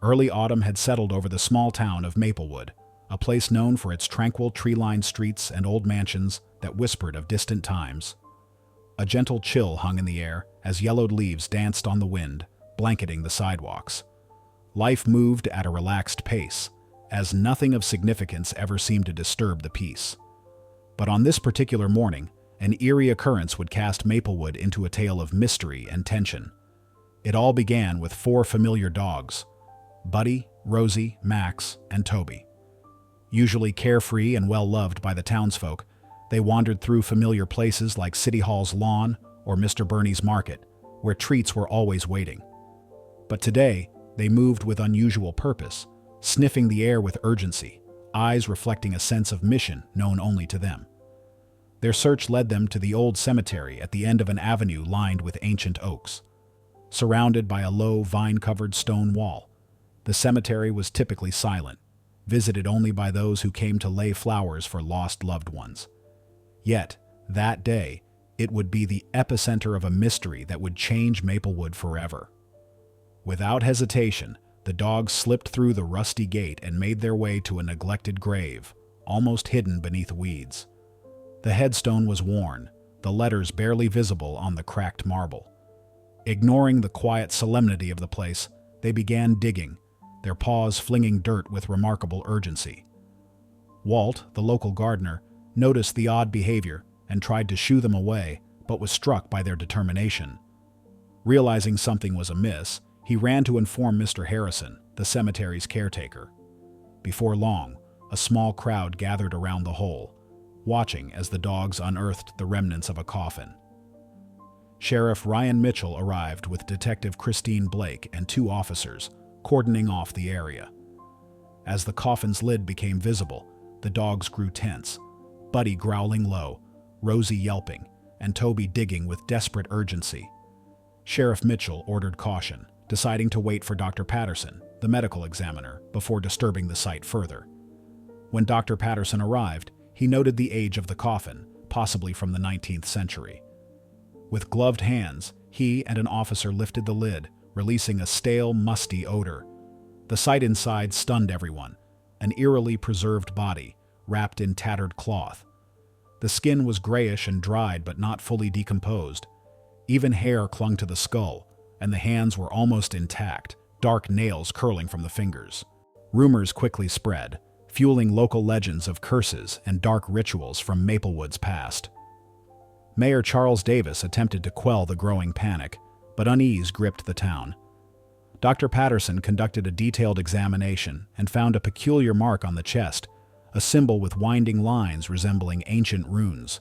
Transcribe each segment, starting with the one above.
Early autumn had settled over the small town of Maplewood, a place known for its tranquil tree-lined streets and old mansions that whispered of distant times. A gentle chill hung in the air as yellowed leaves danced on the wind, blanketing the sidewalks. Life moved at a relaxed pace, as nothing of significance ever seemed to disturb the peace. But on this particular morning, an eerie occurrence would cast Maplewood into a tale of mystery and tension. It all began with 4 familiar dogs: Buddy, Rosie, Max, and Toby. Usually carefree and well-loved by the townsfolk, they wandered through familiar places like City Hall's lawn or Mr. Burney's market, where treats were always waiting. But today, they moved with unusual purpose, sniffing the air with urgency, eyes reflecting a sense of mission known only to them. Their search led them to the old cemetery at the end of an avenue lined with ancient oaks. Surrounded by a low, vine-covered stone wall, the cemetery was typically silent, visited only by those who came to lay flowers for lost loved ones. Yet, that day, it would be the epicenter of a mystery that would change Maplewood forever. Without hesitation, the dogs slipped through the rusty gate and made their way to a neglected grave, almost hidden beneath weeds. The headstone was worn, the letters barely visible on the cracked marble. Ignoring the quiet solemnity of the place, they began digging, their paws flinging dirt with remarkable urgency. Walt, the local gardener, noticed the odd behavior and tried to shoo them away, but was struck by their determination. Realizing something was amiss, he ran to inform Mr. Harrison, the cemetery's caretaker. Before long, a small crowd gathered around the hole, watching as the dogs unearthed the remnants of a coffin. Sheriff Ryan Mitchell arrived with Detective Christine Blake and 2 officers, cordoning off the area. As the coffin's lid became visible, the dogs grew tense, Buddy growling low, Rosie yelping, and Toby digging with desperate urgency. Sheriff Mitchell ordered caution, deciding to wait for Dr. Patterson, the medical examiner, before disturbing the site further. When Dr. Patterson arrived, he noted the age of the coffin, possibly from the 19th century. With gloved hands, he and an officer lifted the lid, releasing a stale, musty odor. The sight inside stunned everyone, an eerily preserved body, wrapped in tattered cloth. The skin was grayish and dried but not fully decomposed. Even hair clung to the skull, and the hands were almost intact, dark nails curling from the fingers. Rumors quickly spread, fueling local legends of curses and dark rituals from Maplewood's past. Mayor Charles Davis attempted to quell the growing panic, but unease gripped the town. Dr. Patterson conducted a detailed examination and found a peculiar mark on the chest, a symbol with winding lines resembling ancient runes.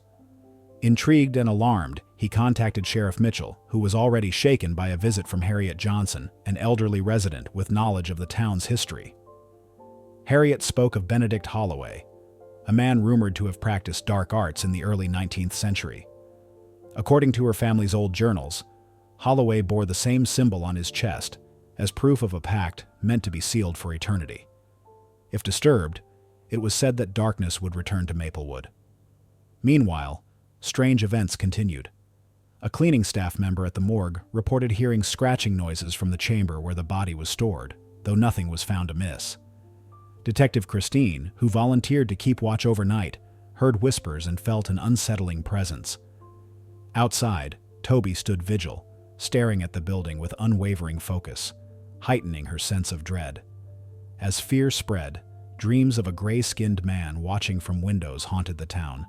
Intrigued and alarmed, he contacted Sheriff Mitchell, who was already shaken by a visit from Harriet Johnson, an elderly resident with knowledge of the town's history. Harriet spoke of Benedict Holloway, a man rumored to have practiced dark arts in the early 19th century. According to her family's old journals, Holloway bore the same symbol on his chest as proof of a pact meant to be sealed for eternity. If disturbed, it was said that darkness would return to Maplewood. Meanwhile, strange events continued. A cleaning staff member at the morgue reported hearing scratching noises from the chamber where the body was stored, though nothing was found amiss. Detective Christine, who volunteered to keep watch overnight, heard whispers and felt an unsettling presence. Outside, Toby stood vigil, staring at the building with unwavering focus, heightening her sense of dread. As fear spread, dreams of a gray-skinned man watching from windows haunted the town.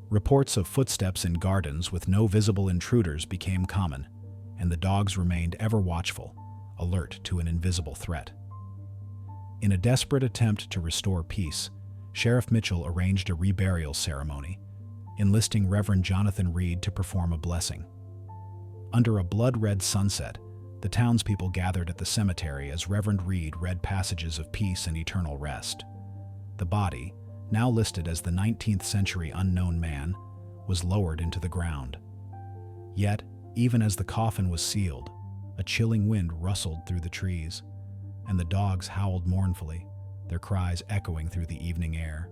Reports of footsteps in gardens with no visible intruders became common, and the dogs remained ever watchful, alert to an invisible threat. In a desperate attempt to restore peace, Sheriff Mitchell arranged a reburial ceremony, enlisting Reverend Jonathan Reed to perform a blessing. Under a blood-red sunset, the townspeople gathered at the cemetery as Reverend Reed read passages of peace and eternal rest. The body, now listed as the 19th century unknown man, was lowered into the ground. Yet, even as the coffin was sealed, a chilling wind rustled through the trees, and the dogs howled mournfully, their cries echoing through the evening air.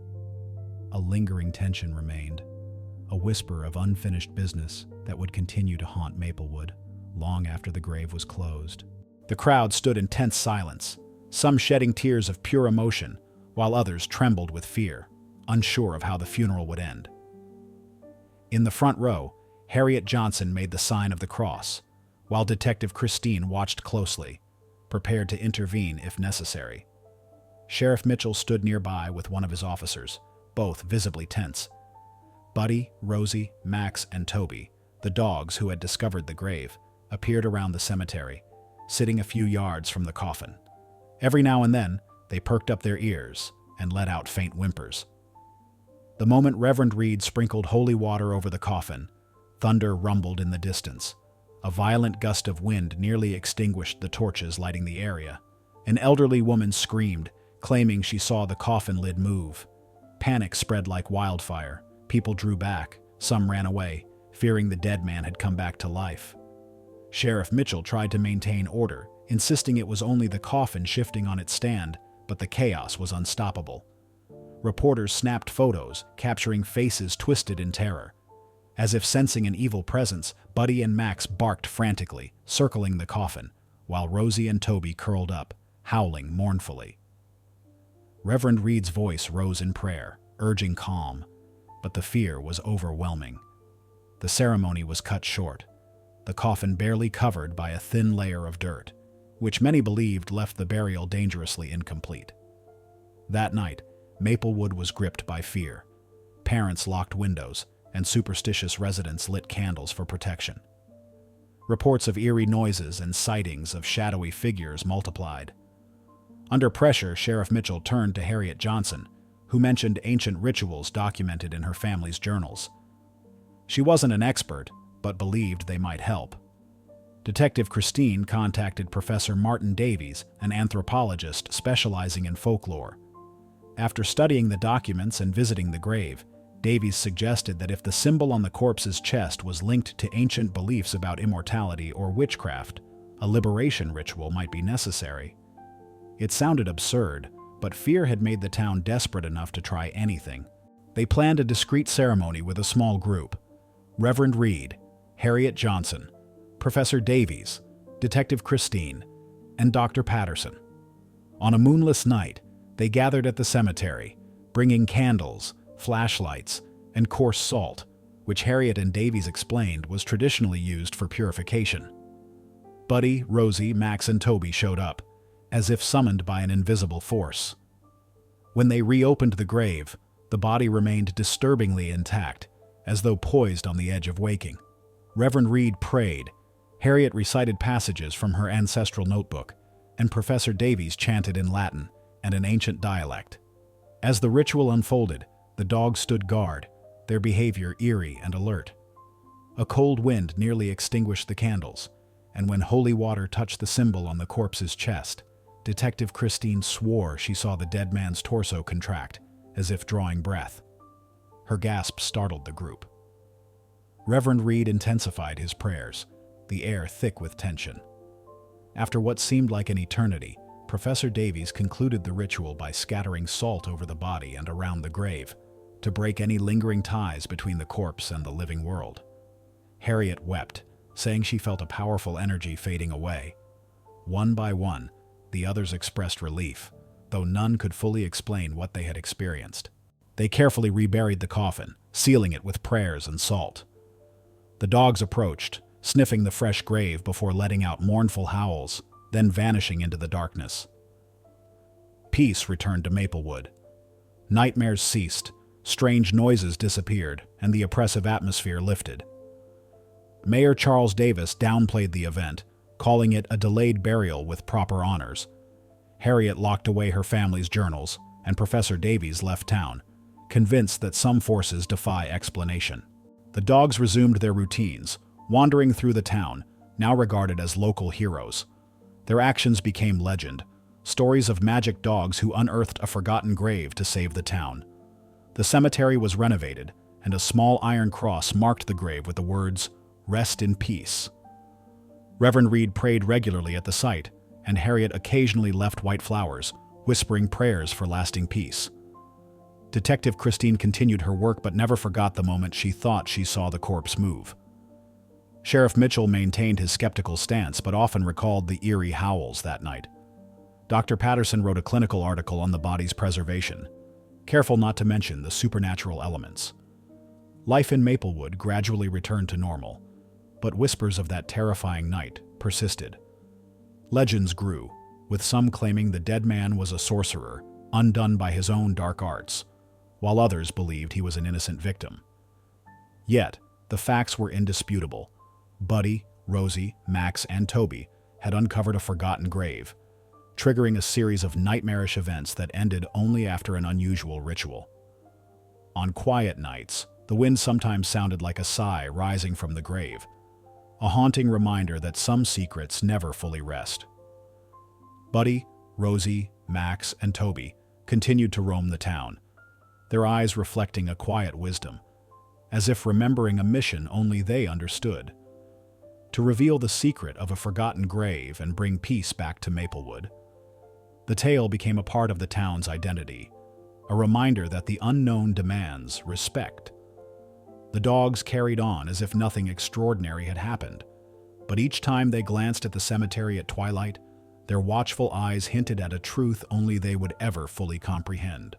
A lingering tension remained, a whisper of unfinished business that would continue to haunt Maplewood long after the grave was closed. The crowd stood in tense silence, some shedding tears of pure emotion, while others trembled with fear, unsure of how the funeral would end. In the front row, Harriet Johnson made the sign of the cross, while Detective Christine watched closely, prepared to intervene if necessary. Sheriff Mitchell stood nearby with one of his officers, both visibly tense. Buddy, Rosie, Max, and Toby, the dogs who had discovered the grave, appeared around the cemetery, sitting a few yards from the coffin. Every now and then, they perked up their ears and let out faint whimpers. The moment Reverend Reed sprinkled holy water over the coffin, thunder rumbled in the distance. A violent gust of wind nearly extinguished the torches lighting the area. An elderly woman screamed, claiming she saw the coffin lid move. Panic spread like wildfire. People drew back. Some ran away, fearing the dead man had come back to life. Sheriff Mitchell tried to maintain order, insisting it was only the coffin shifting on its stand, but the chaos was unstoppable. Reporters snapped photos, capturing faces twisted in terror. As if sensing an evil presence, Buddy and Max barked frantically, circling the coffin, while Rosie and Toby curled up, howling mournfully. Reverend Reed's voice rose in prayer, urging calm, but the fear was overwhelming. The ceremony was cut short, the coffin barely covered by a thin layer of dirt, which many believed left the burial dangerously incomplete. That night, Maplewood was gripped by fear. Parents locked windows, and superstitious residents lit candles for protection. Reports of eerie noises and sightings of shadowy figures multiplied. Under pressure, Sheriff Mitchell turned to Harriet Johnson, who mentioned ancient rituals documented in her family's journals. She wasn't an expert, but believed they might help. Detective Christine contacted Professor Martin Davies, an anthropologist specializing in folklore. After studying the documents and visiting the grave, Davies suggested that if the symbol on the corpse's chest was linked to ancient beliefs about immortality or witchcraft, a liberation ritual might be necessary. It sounded absurd, but fear had made the town desperate enough to try anything. They planned a discreet ceremony with a small group: Reverend Reed, Harriet Johnson, Professor Davies, Detective Christine, and Dr. Patterson. On a moonless night, they gathered at the cemetery, bringing candles, flashlights, and coarse salt, which Harriet and Davies explained was traditionally used for purification. Buddy, Rosie, Max, and Toby showed up, as if summoned by an invisible force. When they reopened the grave, the body remained disturbingly intact, as though poised on the edge of waking. Reverend Reed prayed, Harriet recited passages from her ancestral notebook, and Professor Davies chanted in Latin and an ancient dialect. As the ritual unfolded, the dogs stood guard, their behavior eerie and alert. A cold wind nearly extinguished the candles, and when holy water touched the symbol on the corpse's chest, Detective Christine swore she saw the dead man's torso contract, as if drawing breath. Her gasp startled the group. Reverend Reed intensified his prayers, the air thick with tension. After what seemed like an eternity, Professor Davies concluded the ritual by scattering salt over the body and around the grave, to break any lingering ties between the corpse and the living world. Harriet wept, saying she felt a powerful energy fading away. One by one, the others expressed relief, though none could fully explain what they had experienced. They carefully reburied the coffin, sealing it with prayers and salt. The dogs approached, sniffing the fresh grave before letting out mournful howls, then vanishing into the darkness. Peace returned to Maplewood. Nightmares ceased, strange noises disappeared, and the oppressive atmosphere lifted. Mayor Charles Davis downplayed the event, calling it a delayed burial with proper honors. Harriet locked away her family's journals, and Professor Davies left town, convinced that some forces defy explanation. The dogs resumed their routines, wandering through the town, now regarded as local heroes. Their actions became legend, stories of magic dogs who unearthed a forgotten grave to save the town. The cemetery was renovated, and a small iron cross marked the grave with the words, "Rest in peace." Reverend Reed prayed regularly at the site, and Harriet occasionally left white flowers, whispering prayers for lasting peace. Detective Christine continued her work but never forgot the moment she thought she saw the corpse move. Sheriff Mitchell maintained his skeptical stance but often recalled the eerie howls that night. Dr. Patterson wrote a clinical article on the body's preservation, careful not to mention the supernatural elements. Life in Maplewood gradually returned to normal, but whispers of that terrifying night persisted. Legends grew, with some claiming the dead man was a sorcerer, undone by his own dark arts, while others believed he was an innocent victim. Yet, the facts were indisputable. Buddy, Rosie, Max, and Toby had uncovered a forgotten grave, triggering a series of nightmarish events that ended only after an unusual ritual. On quiet nights, the wind sometimes sounded like a sigh rising from the grave, a haunting reminder that some secrets never fully rest. Buddy, Rosie, Max, and Toby continued to roam the town, their eyes reflecting a quiet wisdom, as if remembering a mission only they understood: to reveal the secret of a forgotten grave and bring peace back to Maplewood. The tale became a part of the town's identity, a reminder that the unknown demands respect. The dogs carried on as if nothing extraordinary had happened, but each time they glanced at the cemetery at twilight, their watchful eyes hinted at a truth only they would ever fully comprehend.